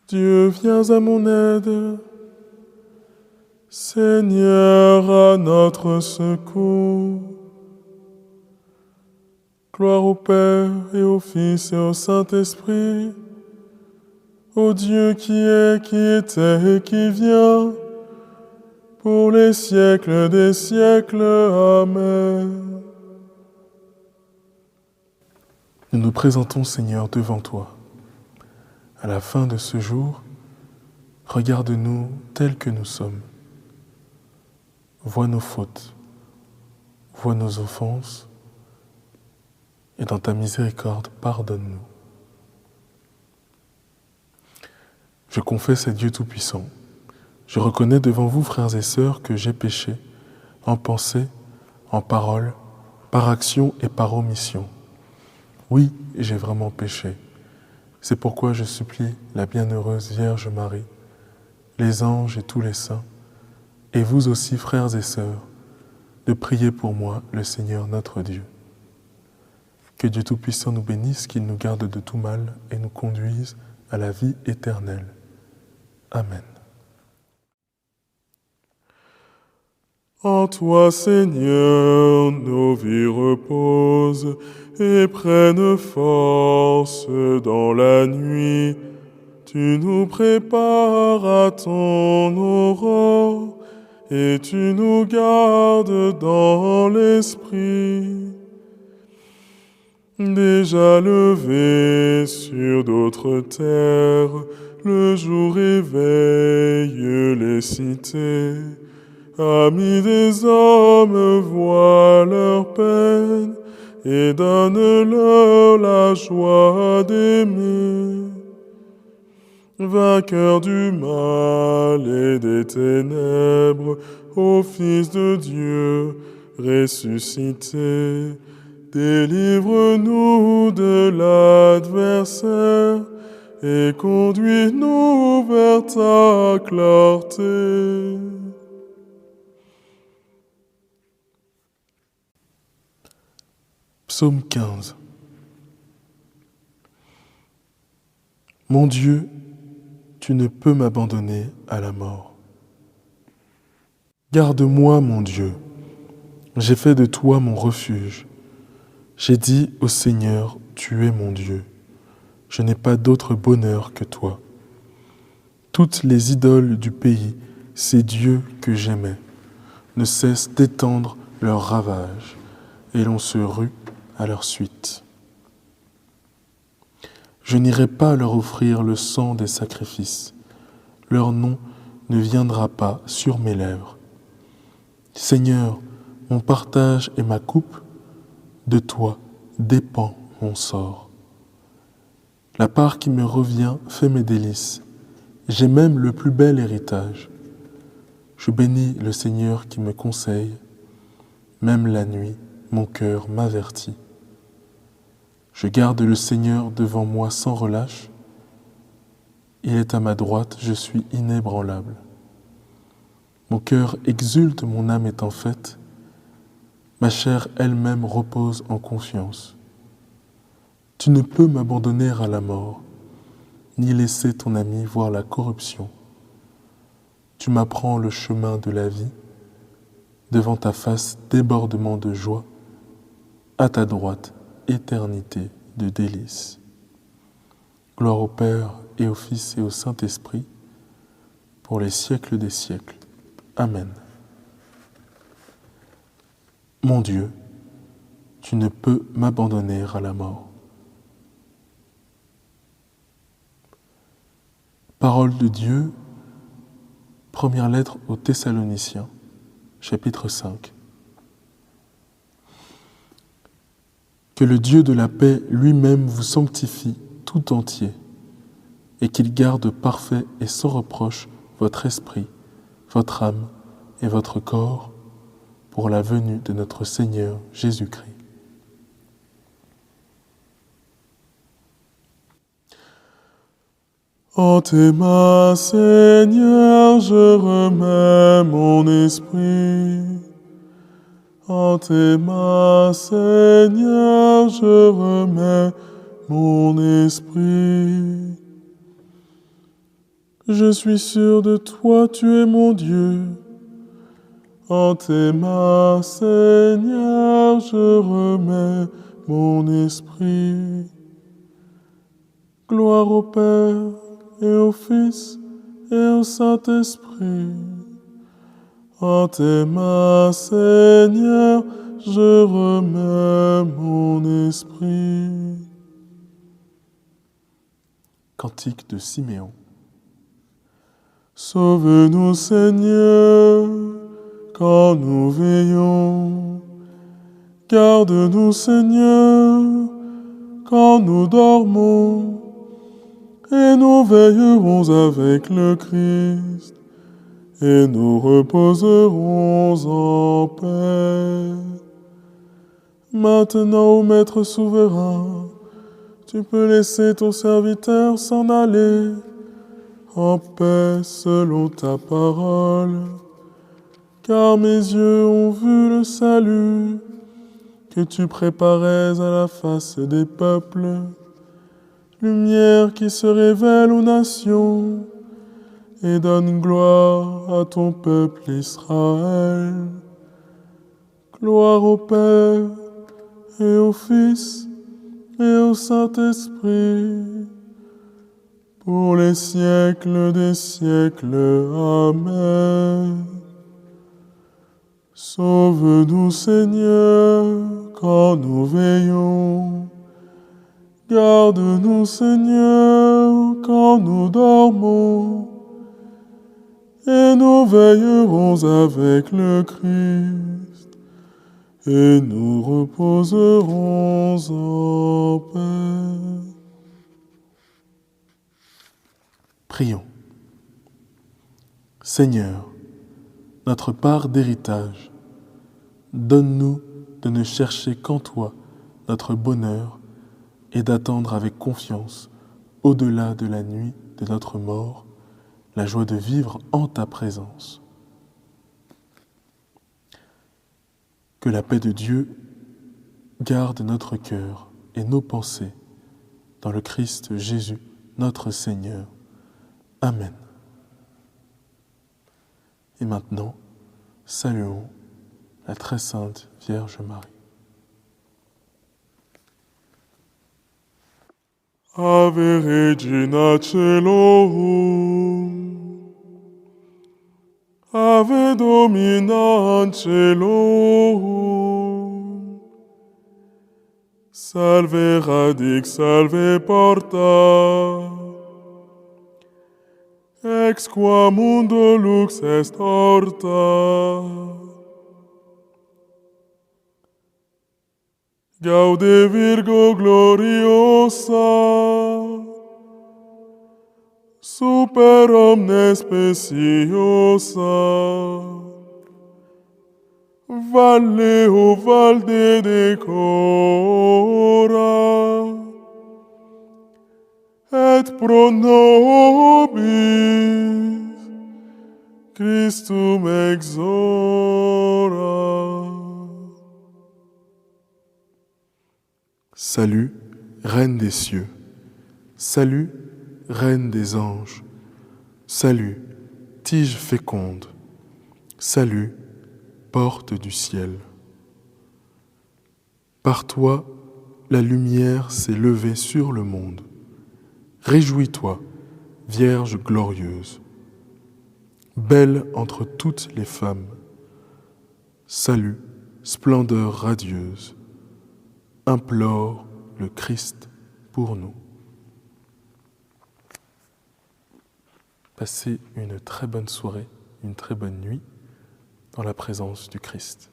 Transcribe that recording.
Dieu, viens à mon aide. Seigneur, à notre secours. Gloire au Père et au Fils et au Saint-Esprit, au Dieu qui est, qui était et qui vient, pour les siècles des siècles. Amen. Nous nous présentons, Seigneur, devant toi. À la fin de ce jour, regarde-nous tels que nous sommes. Vois nos fautes, vois nos offenses, et dans ta miséricorde, pardonne-nous. Je confesse à Dieu Tout-Puissant. Je reconnais devant vous, frères et sœurs, que j'ai péché en pensée, en parole, par action et par omission. Oui, j'ai vraiment péché. C'est pourquoi je supplie la bienheureuse Vierge Marie, les anges et tous les saints, et vous aussi, frères et sœurs, de prier pour moi, le Seigneur notre Dieu. Que Dieu Tout-Puissant nous bénisse, qu'il nous garde de tout mal et nous conduise à la vie éternelle. Amen. En toi, Seigneur, nos vies reposent et prennent force dans la nuit. Tu nous prépares à ton aurore et tu nous gardes dans l'esprit. Déjà levé sur d'autres terres, le jour éveille les cités. Amis des hommes, vois leur peine et donne-leur la joie d'aimer. Vainqueur du mal et des ténèbres, ô Fils de Dieu ressuscité, délivre-nous de l'adversaire et conduis-nous vers ta clarté. Psaume 15. Mon Dieu, tu ne peux m'abandonner à la mort. Garde-moi, mon Dieu, j'ai fait de toi mon refuge. J'ai dit au Seigneur, tu es mon Dieu. Je n'ai pas d'autre bonheur que toi. Toutes les idoles du pays, ces dieux que j'aimais, ne cessent d'étendre leurs ravages, et l'on se rue à leur suite. Je n'irai pas leur offrir le sang des sacrifices. Leur nom ne viendra pas sur mes lèvres. Seigneur, mon partage et ma coupe, de toi dépend mon sort. La part qui me revient fait mes délices. J'ai même le plus bel héritage. Je bénis le Seigneur qui me conseille. Même la nuit, mon cœur m'avertit. Je garde le Seigneur devant moi sans relâche. Il est à ma droite, je suis inébranlable. Mon cœur exulte, mon âme est en fête. Ma chair elle-même repose en confiance. Tu ne peux m'abandonner à la mort, ni laisser ton ami voir la corruption. Tu m'apprends le chemin de la vie. Devant ta face, débordement de joie. À ta droite, éternité de délices. Gloire au Père et au Fils et au Saint-Esprit, pour les siècles des siècles. Amen. Mon Dieu, tu ne peux m'abandonner à la mort. Parole de Dieu, première lettre aux Thessaloniciens, chapitre 5. Que le Dieu de la paix lui-même vous sanctifie tout entier, et qu'il garde parfait et sans reproche votre esprit, votre âme et votre corps pour la venue de notre Seigneur Jésus-Christ. En tes mains, Seigneur, je remets mon esprit. En tes mains, Seigneur, je remets mon esprit. Je suis sûr de toi, tu es mon Dieu. En tes mains, Seigneur, je remets mon esprit. Gloire au Père et au Fils et au Saint-Esprit. En tes mains, Seigneur, je remets mon esprit. Cantique de Siméon. Sauve-nous, Seigneur, quand nous veillons. Garde-nous, Seigneur, quand nous dormons. Et nous veillerons avec le Christ, et nous reposerons en paix. Maintenant, ô Maître souverain, tu peux laisser ton serviteur s'en aller en paix selon ta parole. Car mes yeux ont vu le salut que tu préparais à la face des peuples, lumière qui se révèle aux nations et donne gloire à ton peuple Israël. Gloire au Père et au Fils et au Saint-Esprit, pour les siècles des siècles. Amen. Sauve-nous, Seigneur, quand nous veillons. Garde-nous, Seigneur, quand nous dormons. Et nous veillerons avec le Christ, et nous reposerons en paix. Prions. Seigneur, notre part d'héritage, donne-nous de ne chercher qu'en toi notre bonheur et d'attendre avec confiance, au-delà de la nuit de notre mort, la joie de vivre en ta présence. Que la paix de Dieu garde notre cœur et nos pensées dans le Christ Jésus, notre Seigneur. Amen. Et maintenant, saluons la très sainte Vierge Marie. Ave Regina Caelorum, Ave Domina Caelorum, Salve radix, salve porta, ex qua mundo lux est horta. Gaude Virgo gloriosa, super omnes speciosa, valle o valde decora, et pro nobis Christum exora. Salut, Reine des cieux. Salut, Reine des anges. Salut, tige féconde. Salut, porte du ciel. Par toi, la lumière s'est levée sur le monde. Réjouis-toi, Vierge glorieuse. Belle entre toutes les femmes. Salut, splendeur radieuse. Implore le Christ pour nous. Passez une très bonne soirée, une très bonne nuit dans la présence du Christ.